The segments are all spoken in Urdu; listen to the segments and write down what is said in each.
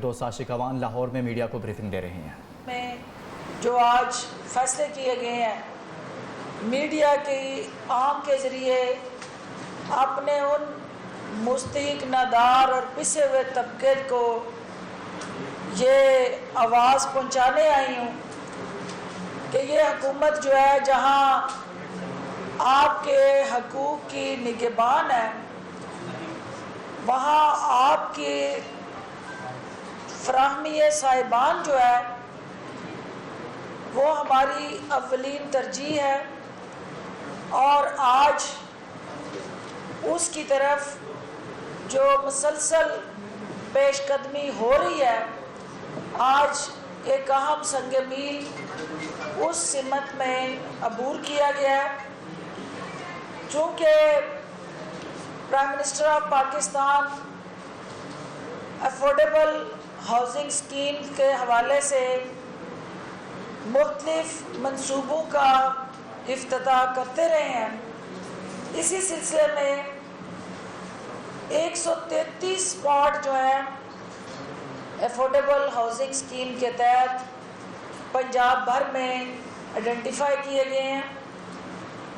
دوست عاشق عوان لاہور میں میڈیا کو بریفنگ دے رہے ہیں۔ میں جو آج فیصلے کیے گئے ہیں میڈیا کی عام کے ذریعے اپنے ان مستحق نادار اور پسے ہوئے طبقے کو یہ آواز پہنچانے آئی ہوں کہ یہ حکومت جو ہے جہاں آپ کے حقوق کی نگہبان ہے وہاں آپ کی فراہمی صاحبان جو ہے وہ ہماری اولین ترجیح ہے، اور آج اس کی طرف جو مسلسل پیش قدمی ہو رہی ہے، آج ایک اہم سنگ میل اس سمت میں عبور کیا گیا ہے۔ چونکہ prime minister of Pakistan affordable housing scheme کے حوالے سے مختلف منصوبوں کا افتتاح کرتے رہے ہیں، اسی سلسلے میں 133 اسپاٹ جو ہیں افورڈیبل ہاؤسنگ اسکیم کے تحت پنجاب بھر میں آئیڈینٹیفائی کیے گئے ہیں۔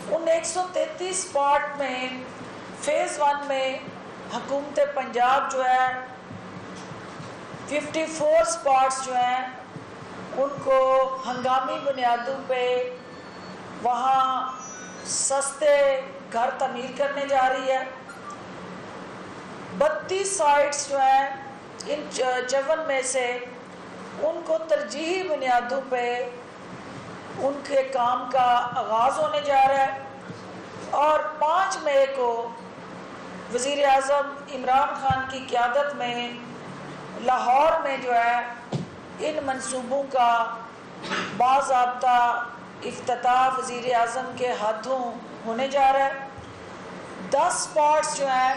ان 133 اسپاٹ میں فیز 1 میں حکومت پنجاب جو ہے 54 اسپاٹس جو ہیں ان کو ہنگامی بنیادوں پہ وہاں سستے گھر تعمیر کرنے جا رہی ہے۔ 32 سائٹس جو ہیں ان 54 میں سے ان کو ترجیحی بنیادوں پہ ان کے کام کا آغاز ہونے جا رہا ہے، اور 5 مئی کو وزیر اعظم عمران خان کی قیادت میں لاہور میں جو ہے ان منصوبوں کا باضابطہ افتتاح وزیر اعظم کے ہاتھوں ہونے جا رہا ہے۔ 10 اسپاٹس جو ہیں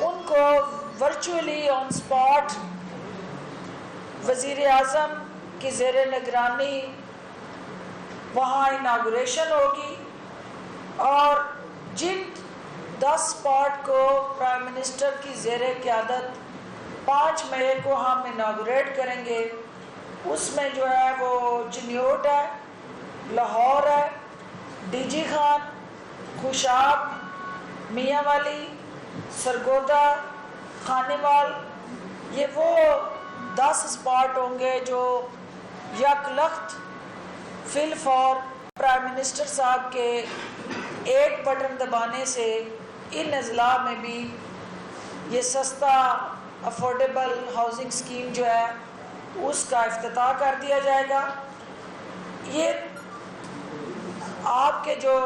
ان کو ورچولی آن اسپاٹ وزیر اعظم کی زیر نگرانی وہاں اناگوریشن ہوگی، اور جن 10 اسپاٹ کو پرائم منسٹر کی زیر قیادت 5 مئی کو ہم اناگوریٹ کریں گے، اس میں جو ہے وہ جنیوٹ ہے، لاہور ہے، ڈی جی خان، خوشاب، میاں والی، سرگودا، خانیوال، یہ وہ 10 اسپاٹ ہوں گے جو یک لخت فی الفور پرائم منسٹر صاحب کے ایک بٹن دبانے سے ان اضلاع میں بھی یہ سستا افورڈیبل ہاؤسنگ اسکیم جو ہے اس کا افتتاح کر دیا جائے گا۔ یہ آپ کے جو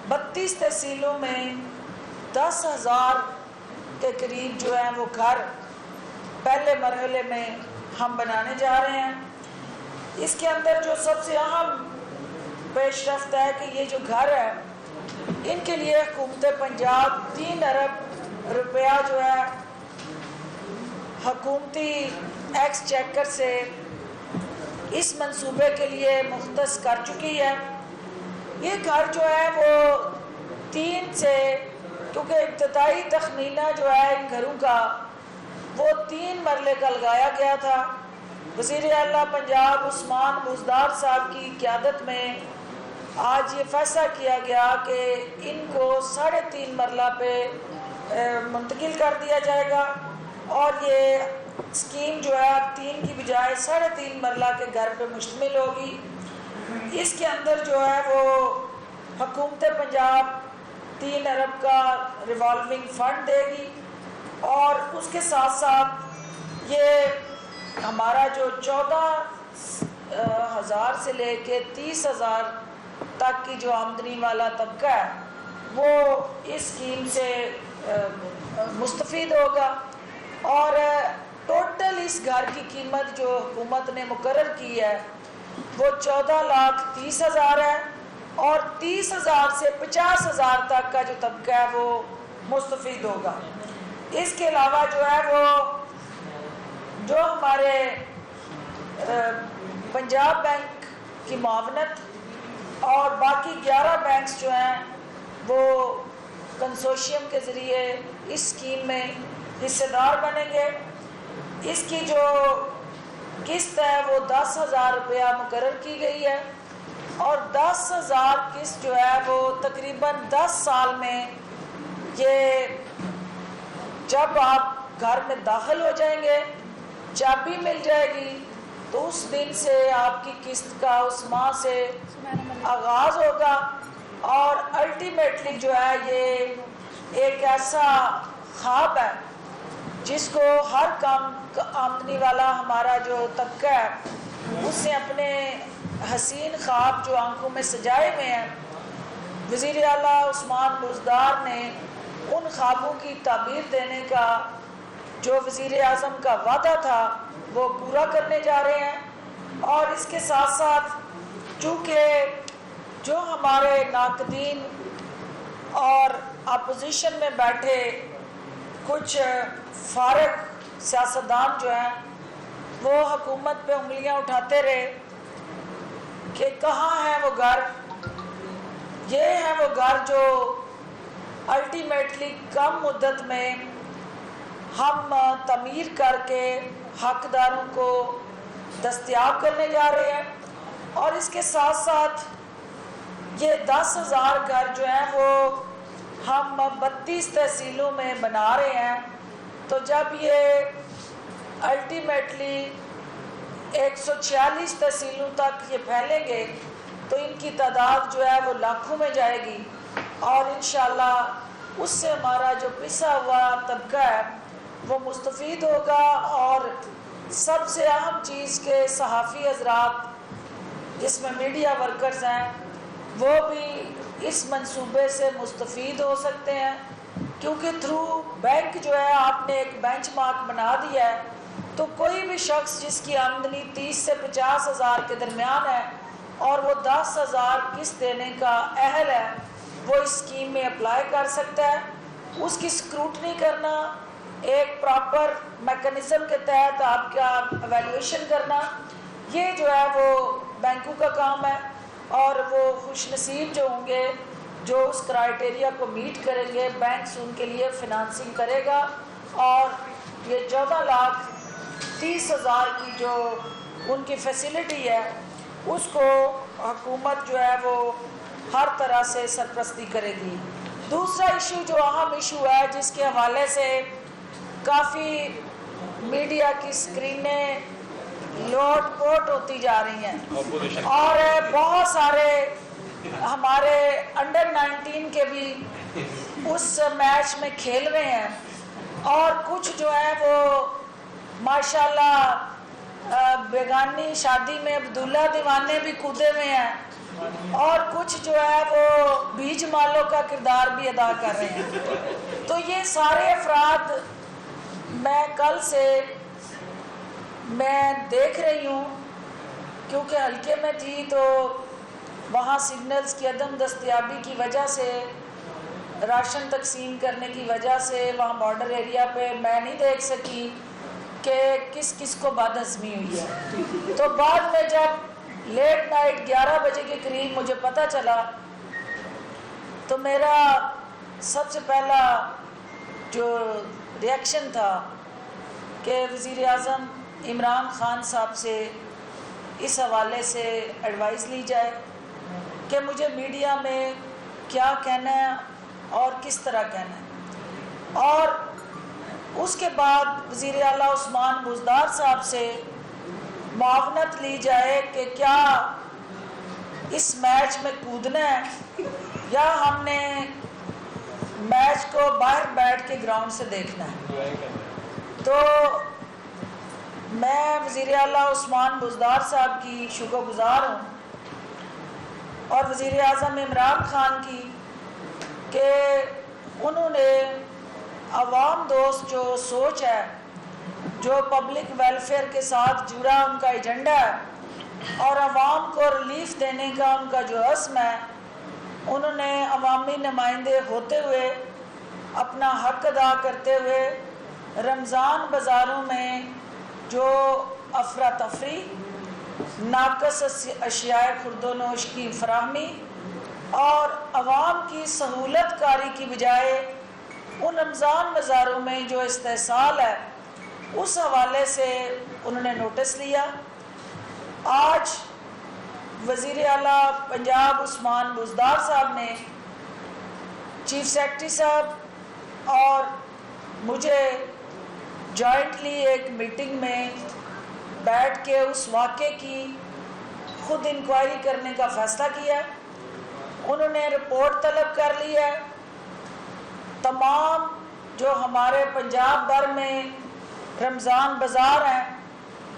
32 تحصیلوں میں 10,000 کے قریب جو ہیں وہ گھر پہلے مرحلے میں ہم بنانے جا رہے ہیں۔ اس کے اندر جو سب سے اہم پیش رفت ہے کہ یہ جو گھر ہے ان کے لیے حکومت پنجاب 3 ارب روپیہ جو ہے حکومتی ایکسچیکر سے اس منصوبے کے لیے مختص کر چکی ہے۔ یہ گھر جو ہے وہ 3 سے، کیونکہ ابتدائی تخمینہ جو ہے ان گھروں کا وہ 3 مرلے کا لگایا گیا تھا۔ وزیر اعلیٰ پنجاب عثمان بزدار صاحب کی قیادت میں آج یہ فیصلہ کیا گیا کہ ان کو 3.5 مرلہ پہ منتقل کر دیا جائے گا، اور یہ اسکیم جو ہے 3 کی بجائے 3.5 مرلہ کے گھر پہ مشتمل ہوگی۔ اس کے اندر جو ہے وہ حکومت پنجاب 3 ارب کا ریوالونگ فنڈ دے گی، اور اس کے ساتھ ساتھ یہ ہمارا جو 14,000 سے لے کے 30,000 تک کی جو آمدنی والا طبقہ ہے وہ اس اسکیم سے مستفید ہوگا، اور ٹوٹل اس گھر کی قیمت جو حکومت نے مقرر کی ہے وہ 14,30,000 ہے، اور 30,000 سے 50,000 تک کا جو طبقہ ہے وہ مستفید ہوگا۔ اس کے علاوہ جو ہے وہ جو ہمارے پنجاب بینک کی معاونت اور باقی 11 بینکس جو ہیں وہ کنسورشیم کے ذریعے اس اسکیم میں حصے دار بنیں گے۔ اس کی جو قسط ہے وہ 10,000 روپیہ مقرر کی گئی ہے، اور 10,000 قسط جو ہے وہ تقریباً 10 سال میں، یہ جب آپ گھر میں داخل ہو جائیں گے چابی مل جائے گی تو اس دن سے آپ کی قسط کا اس ماہ سے آغاز ہوگا، اور الٹیمیٹلی جو ہے یہ ایک ایسا خواب ہے جس کو ہر کم آمدنی والا ہمارا جو طبقہ ہے اس نے اپنے حسین خواب جو آنکھوں میں سجائے ہوئے ہیں، وزیر اعلیٰ عثمان بزدار نے ان خوابوں کی تعبیر دینے کا جو وزیر اعظم کا وعدہ تھا وہ پورا کرنے جا رہے ہیں۔ اور اس کے ساتھ ساتھ چونکہ جو ہمارے ناقدین اور اپوزیشن میں بیٹھے کچھ فارغ سیاستدان جو ہیں وہ حکومت پہ انگلیاں اٹھاتے رہے کہ کہاں ہے وہ گھر، یہ ہے وہ گھر جو الٹیمیٹلی کم مدت میں ہم تعمیر کر کے حقداروں کو دستیاب کرنے جا رہے ہیں، اور اس کے ساتھ ساتھ یہ 10,000 گھر جو ہیں وہ ہم 32 تحصیلوں میں بنا رہے ہیں، تو جب یہ الٹیمیٹلی 146 تحصیلوں تک یہ پھیلیں گے تو ان کی تعداد جو ہے وہ لاکھوں میں جائے گی، اور انشاءاللہ اس سے ہمارا جو پسا ہوا طبقہ ہے وہ مستفید ہوگا، اور سب سے اہم چیز کے صحافی حضرات جس میں میڈیا ورکرز ہیں وہ بھی اس منصوبے سے مستفید ہو سکتے ہیں، کیونکہ تھرو بینک جو ہے آپ نے ایک بینچ مارک بنا دیا ہے، تو کوئی بھی شخص جس کی آمدنی 30 سے 50 ہزار کے درمیان ہے اور وہ 10,000 قسط دینے کا اہل ہے وہ اس اسکیم میں اپلائی کر سکتا ہے۔ اس کی اسکروٹنی کرنا، ایک پراپر میکنزم کے تحت آپ کا ایویلیویشن کرنا، یہ جو ہے وہ بینکوں کا کام ہے، اور وہ خوش نصیب جو ہوں گے جو اس کرائیٹیریا کو میٹ کریں گے، بینکس ان کے لیے فنانسنگ کرے گا، اور یہ 14,30,000 کی جو ان کی فیسلٹی ہے اس کو حکومت جو ہے وہ ہر طرح سے سرپرستی کرے گی۔ دوسرا ایشو جو اہم ایشو ہے جس کے حوالے سے کافی میڈیا کی اسکرینیں لوٹ پوٹ ہوتی جا رہی ہیں، اور بہت سارے ہمارے انڈر 19 کے بھی اس میچ میں کھیل رہے ہیں، اور کچھ جو ہے وہ ماشاءاللہ بیگانی شادی میں عبداللہ دیوانے بھی کودے ہوئے ہیں، اور کچھ جو ہے وہ بیج مالوں کا کردار بھی ادا کر رہے ہیں۔ تو یہ سارے افراد میں کل سے میں دیکھ رہی ہوں، کیونکہ حلقے میں تھی تو وہاں سگنلز کی عدم دستیابی کی وجہ سے، راشن تقسیم کرنے کی وجہ سے وہاں بارڈر ایریا پہ میں نہیں دیکھ سکی کہ کس کس کو بد ہضمی ہوئی ہے۔ تو بعد میں جب لیٹ نائٹ 11 بجے کے قریب مجھے پتہ چلا تو میرا سب سے پہلا جو ریاکشن تھا کہ وزیر اعظم عمران خان صاحب سے اس حوالے سے ایڈوائز لی جائے کہ مجھے میڈیا میں کیا کہنا ہے اور کس طرح کہنا ہے، اور اس کے بعد وزیر اعلیٰ عثمان بزدار صاحب سے معاونت لی جائے کہ کیا اس میچ میں کودنا ہے یا ہم نے میچ کو باہر بیٹھ کے گراؤنڈ سے دیکھنا ہے۔ تو میں وزیر اعلیٰ عثمان بزدار صاحب کی شکر گزار ہوں، اور وزیر اعظم عمران خان کی کہ انہوں نے عوام دوست جو سوچ ہے، جو پبلک ویلفیئر کے ساتھ جڑا ان کا ایجنڈا ہے، اور عوام کو ریلیف دینے کا ان کا جو عزم ہے، انہوں نے عوامی نمائندے ہوتے ہوئے اپنا حق ادا کرتے ہوئے رمضان بازاروں میں جو افراتفری، ناقص اشیاء خرد و نوش کی فراہمی اور عوام کی سہولت کاری کی بجائے ان رمضان بازاروں میں جو استحصال ہے اس حوالے سے انہوں نے نوٹس لیا۔ آج وزیر اعلیٰ پنجاب عثمان بزدار صاحب نے چیف سیکرٹری صاحب اور مجھے جوائنٹلی ایک میٹنگ میں بیٹھ کے اس واقعے کی خود انکوائری کرنے کا فیصلہ کیا۔ انہوں نے رپورٹ طلب کر لی ہے۔ تمام جو ہمارے پنجاب بھر میں رمضان بازار ہیں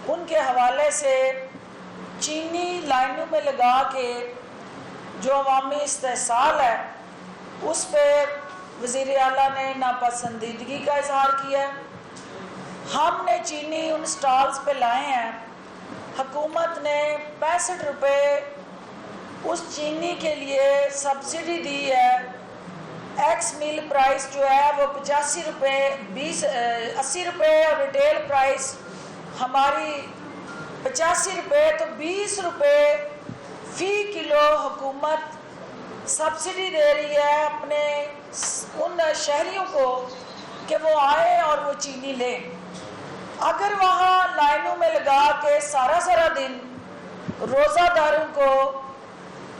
ان کے حوالے سے چینی لائنوں میں لگا کے جو عوامی استحصال ہے اس پہ وزیر اعلیٰ نے ناپسندیدگی کا اظہار کیا ہے۔ ہم نے چینی ان سٹالز پہ لائے ہیں، حکومت نے 65 روپے اس چینی کے لیے سبسڈی دی ہے۔ ایکس میل پرائس جو ہے وہ 85 روپے 80 روپے اور ریٹیل پرائس ہماری 85 روپے، تو 20 روپے فی کلو حکومت سبسڈی دے رہی ہے اپنے ان شہریوں کو کہ وہ آئیں اور وہ چینی لیں۔ اگر وہاں لائنوں میں لگا کے سارا دن روزہ داروں کو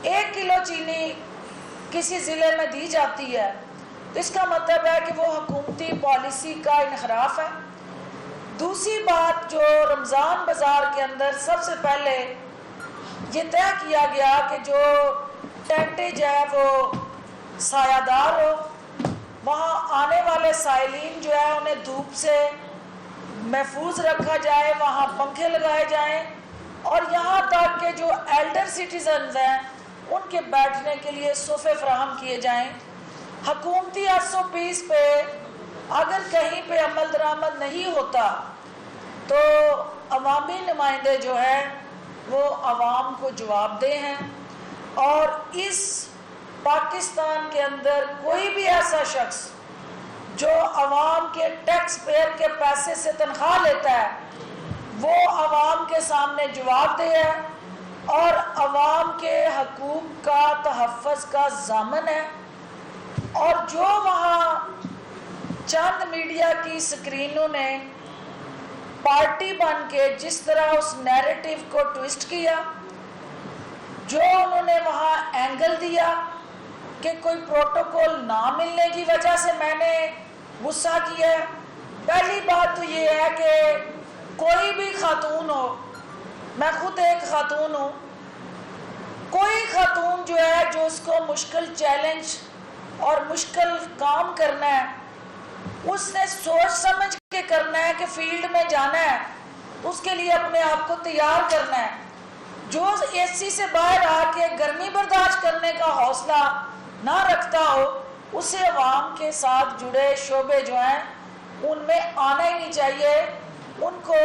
1 کلو چینی کسی ضلع میں دی جاتی ہے تو اس کا مطلب ہے کہ وہ حکومتی پالیسی کا انحراف ہے۔ دوسری بات جو رمضان بازار کے اندر سب سے پہلے یہ طے کیا گیا کہ جو ٹینٹیج ہے وہ سایہ دار ہو، وہاں آنے والے سائلین جو ہے انہیں دھوپ سے محفوظ رکھا جائے، وہاں پنکھے لگائے جائیں، اور یہاں تک کہ جو ایلڈر سٹیزنز ہیں ان کے بیٹھنے کے لیے صوفے فراہم کیے جائیں۔ حکومتی SOPs پہ اگر کہیں پہ عمل درآمد نہیں ہوتا تو عوامی نمائندے جو ہیں وہ عوام کو جواب دہ ہیں، اور اس پاکستان کے اندر کوئی بھی ایسا شخص جو عوام کے ٹیکس پیئر کے پیسے سے تنخواہ لیتا ہے وہ عوام کے سامنے جواب دہ ہے اور عوام کے حقوق کا تحفظ کا ضامن ہے۔ اور جو وہاں چند میڈیا کی سکرینوں نے پارٹی بن کے جس طرح اس نیریٹو کو ٹویسٹ کیا، جو انہوں نے وہاں اینگل دیا کہ کوئی پروٹوکول نہ ملنے کی وجہ سے میں نے غصہ کیا ہے۔ پہلی بات تو یہ ہے کہ کوئی بھی خاتون ہو، میں خود ایک خاتون ہوں، کوئی خاتون جو ہے جو اس کو مشکل چیلنج اور مشکل کام کرنا ہے اس نے سوچ سمجھ کے کرنا ہے کہ فیلڈ میں جانا ہے، اس کے لیے اپنے آپ کو تیار کرنا ہے۔ جو AC سے باہر آ کے گرمی برداشت کرنے کا حوصلہ نہ رکھتا ہو اسے عوام کے ساتھ جڑے شعبے جو ہیں ان میں آنا ہی نہیں چاہیے، ان کو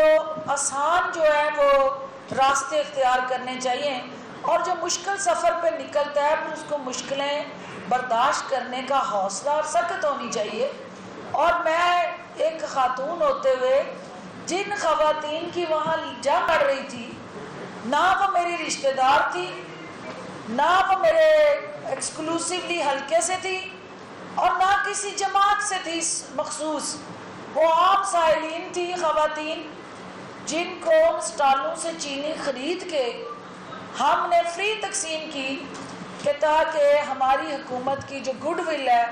آسان جو ہے وہ راستے اختیار کرنے چاہیے، اور جو مشکل سفر پہ نکلتا ہے پھر اس کو مشکلیں برداشت کرنے کا حوصلہ اور سخت ہونی چاہیے۔ اور میں ایک خاتون ہوتے ہوئے جن خواتین کی وہاں جا پڑ رہی تھی، نہ وہ میری رشتہ دار تھی، نہ وہ میرے ایکسکلوسیولی حلقے سے تھی، اور نہ کسی جماعت سے تھی مخصوص، وہ عام سائلین تھی، خواتین جن کو سٹالوں سے چینی خرید کے ہم نے فری تقسیم کی کہ تاکہ ہماری حکومت کی جو گڈ ول ہے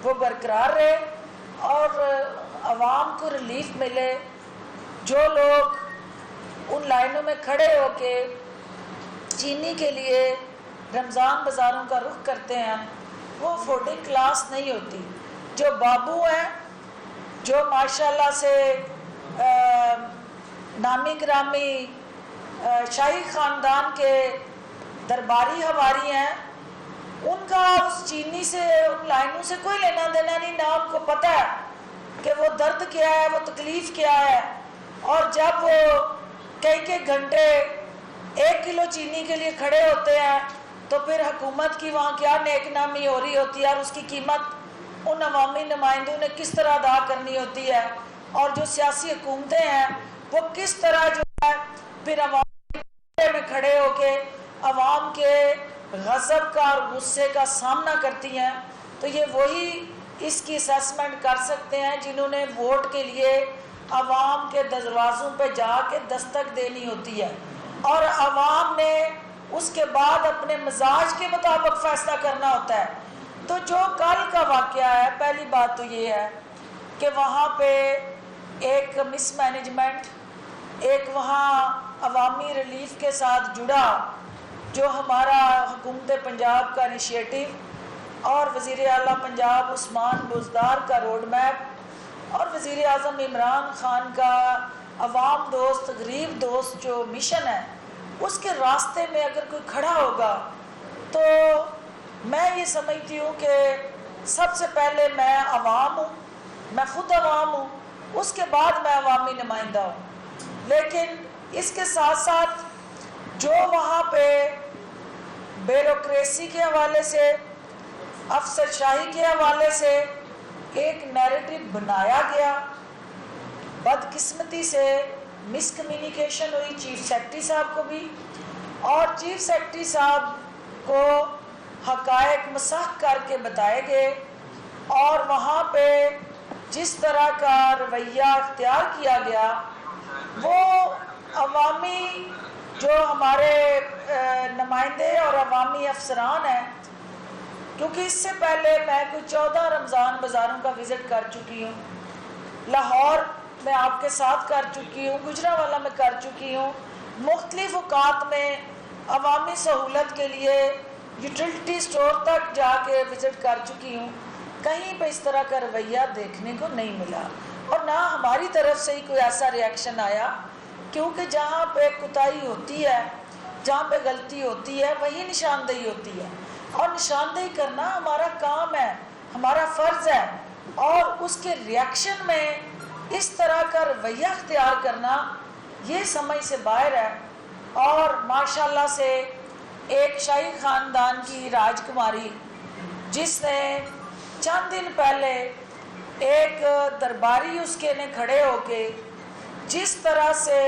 وہ برقرار رہے اور عوام کو ریلیف ملے۔ جو لوگ ان لائنوں میں کھڑے ہو کے چینی کے لیے رمضان بازاروں کا رخ کرتے ہیں وہ افورڈنگ کلاس نہیں ہوتی۔ جو بابو ہیں، جو ماشاءاللہ سے نامی گرامی شاہی خاندان کے درباری ہواری ہیں، ان کا اس چینی سے ان لائنوں سے کوئی لینا دینا نہیں، نہ ان کو پتہ ہے کہ وہ درد کیا ہے، وہ تکلیف کیا ہے۔ اور جب وہ کئی گھنٹے 1 کلو چینی کے لیے کھڑے ہوتے ہیں تو پھر حکومت کی وہاں کیا نیک نامی ہو رہی ہوتی ہے اور اس کی قیمت ان عوامی نمائندوں نے کس طرح ادا کرنی ہوتی ہے، اور جو سیاسی حکومتیں ہیں وہ کس طرح جو ہے پھر عوام میں کھڑے ہو کے عوام کے غضب کا اور غصے کا سامنا کرتی ہیں۔ تو یہ وہی اس کی اسیسمنٹ کر سکتے ہیں جنہوں نے ووٹ کے لیے عوام کے دروازوں پہ جا کے دستک دینی ہوتی ہے اور عوام نے اس کے بعد اپنے مزاج کے مطابق فیصلہ کرنا ہوتا ہے. تو جو کل کا واقعہ ہے، پہلی بات تو یہ ہے کہ وہاں پہ ایک مس مینجمنٹ، ایک وہاں عوامی ریلیف کے ساتھ جڑا جو ہمارا حکومت پنجاب کا انیشیٹو اور وزیر اعلیٰ پنجاب عثمان بزدار کا روڈ میپ اور وزیر اعظم عمران خان کا عوام دوست غریب دوست جو مشن ہے، اس کے راستے میں اگر کوئی کھڑا ہوگا تو میں یہ سمجھتی ہوں کہ سب سے پہلے میں عوام ہوں، میں خود عوام ہوں، اس کے بعد میں عوامی نمائندہ ہوں. لیکن اس کے ساتھ ساتھ جو وہاں پہ بیوروکریسی کے حوالے سے، افسر شاہی کے حوالے سے ایک نیریٹو بنایا گیا، بدقسمتی سے مس کمیونیکیشن ہوئی چیف سیکرٹری صاحب کو بھی، اور چیف سیکرٹری صاحب کو حقائق مسح کر کے بتائے گئے اور وہاں پہ جس طرح کا رویہ اختیار کیا گیا وہ عوامی جو ہمارے نمائندے اور عوامی افسران ہیں، کیونکہ اس سے پہلے میں کوئی 14 رمضان بازاروں کا وزٹ کر چکی ہوں، لاہور میں آپ کے ساتھ کر چکی ہوں، گجرانوالہ میں کر چکی ہوں، مختلف اوقات میں عوامی سہولت کے لیے یوٹیلٹی سٹور تک جا کے وزٹ کر چکی ہوں. کہیں پہ اس طرح کا رویہ دیکھنے کو نہیں ملا اور نہ ہماری طرف سے ہی کوئی ایسا ری ایکشن آیا، کیونکہ جہاں پہ کوتاہی ہوتی ہے، جہاں پہ غلطی ہوتی ہے وہی نشاندہی ہوتی ہے اور نشاندہی کرنا ہمارا کام ہے، ہمارا فرض ہے، اور اس کے ری ایکشن میں اس طرح کا رویہ اختیار کرنا یہ سمجھ سے باہر ہے. اور ماشاءاللہ سے ایک شاہی خاندان کی راجکماری جس نے چند دن پہلے ایک درباری اس کے نے کھڑے ہو کے جس طرح سے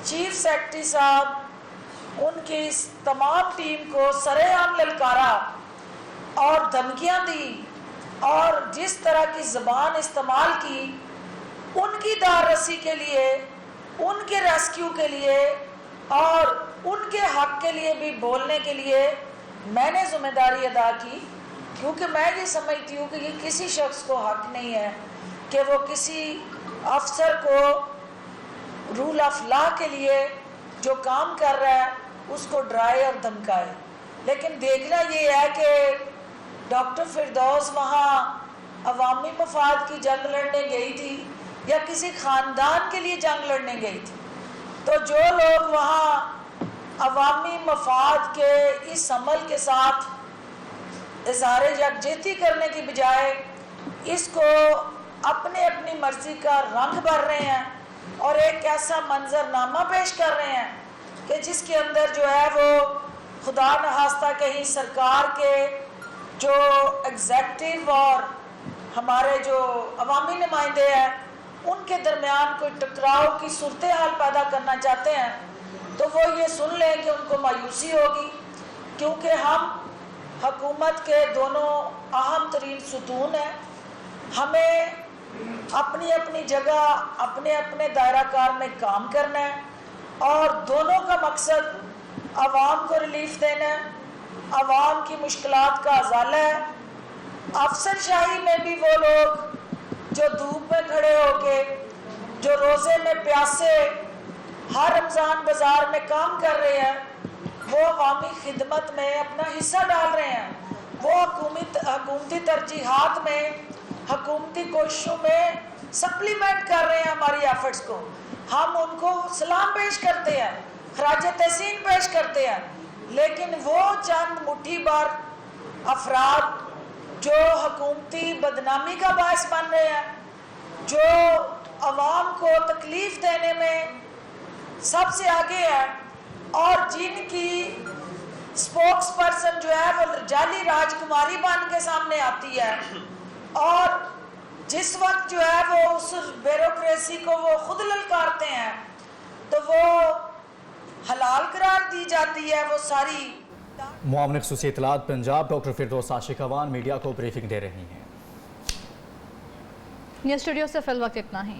چیف سیکرٹری صاحب ان کی تمام ٹیم کو سرے عام للکارا اور دھمکیاں دی اور جس طرح کی زبان استعمال کی ان کی دار رسی کے لیے، ان کے ریسکیو کے لیے اور ان کے حق کے لیے بھی بولنے کے لیے میں نے ذمہ داری ادا کی، کیونکہ میں یہ سمجھتی ہوں کہ یہ کسی شخص کو حق نہیں ہے کہ وہ کسی افسر کو رول آف لا کے لیے جو کام کر رہا ہے اس کو ڈرائے اور دھمکائے. لیکن دیکھنا یہ ہے کہ ڈاکٹر فردوس وہاں عوامی مفاد کی جنگ لڑنے گئی تھی یا کسی خاندان کے لیے جنگ لڑنے گئی تھی. تو جو لوگ وہاں عوامی مفاد کے اس عمل کے ساتھ اظہار یکجہتی کرنے کی بجائے اس کو اپنے اپنی مرضی کا رنگ بھر رہے ہیں اور ایک ایسا منظر نامہ پیش کر رہے ہیں کہ جس کے اندر جو ہے وہ خدا نخواستہ کہیں سرکار کے جو ایگزیکٹو اور ہمارے جو عوامی نمائندے ہیں ان کے درمیان کوئی ٹکراؤ کی صورتحال پیدا کرنا چاہتے ہیں تو وہ یہ سن لیں کہ ان کو مایوسی ہوگی، کیونکہ ہم حکومت کے دونوں اہم ترین ستون ہیں. ہمیں اپنی اپنی جگہ اپنے اپنے دائرہ کار میں کام کرنا ہے اور دونوں کا مقصد عوام کو ریلیف دینا ہے، عوام کی مشکلات کا ازالہ ہے. افسر شاہی میں بھی وہ لوگ جو دھوپ میں کھڑے ہو کے، جو روزے میں پیاسے ہر رمضان بازار میں کام کر رہے ہیں، وہ عوامی خدمت میں اپنا حصہ ڈال رہے ہیں، وہ حکومتی ترجیحات میں، حکومتی کوششوں میں سپلیمنٹ کر رہے ہیں ہماری ایفرٹس کو. ہم ان کو سلام پیش کرتے ہیں، خراج تحسین پیش کرتے ہیں، لیکن وہ چند مٹھی بھر افراد جو حکومتی بدنامی کا باعث بن رہے ہیں، جو عوام کو تکلیف دینے میں سب سے آگے ہے اور جن کی سپوکس پرسن جو ہے وہ جعلی راجکماری بن کے سامنے آتی ہے اور جس وقت جو ہے وہ اس بیوروکریسی کو وہ خود للکارتے ہیں تو وہ حلال قرار دی جاتی ہے وہ ساری. معاون خصوصی اطلاعات پنجاب ڈاکٹر فردوس عاشقوان میڈیا کو بریفنگ دے رہی ہیں. نیوز اسٹوڈیو سے فی الوقت اتنا ہی.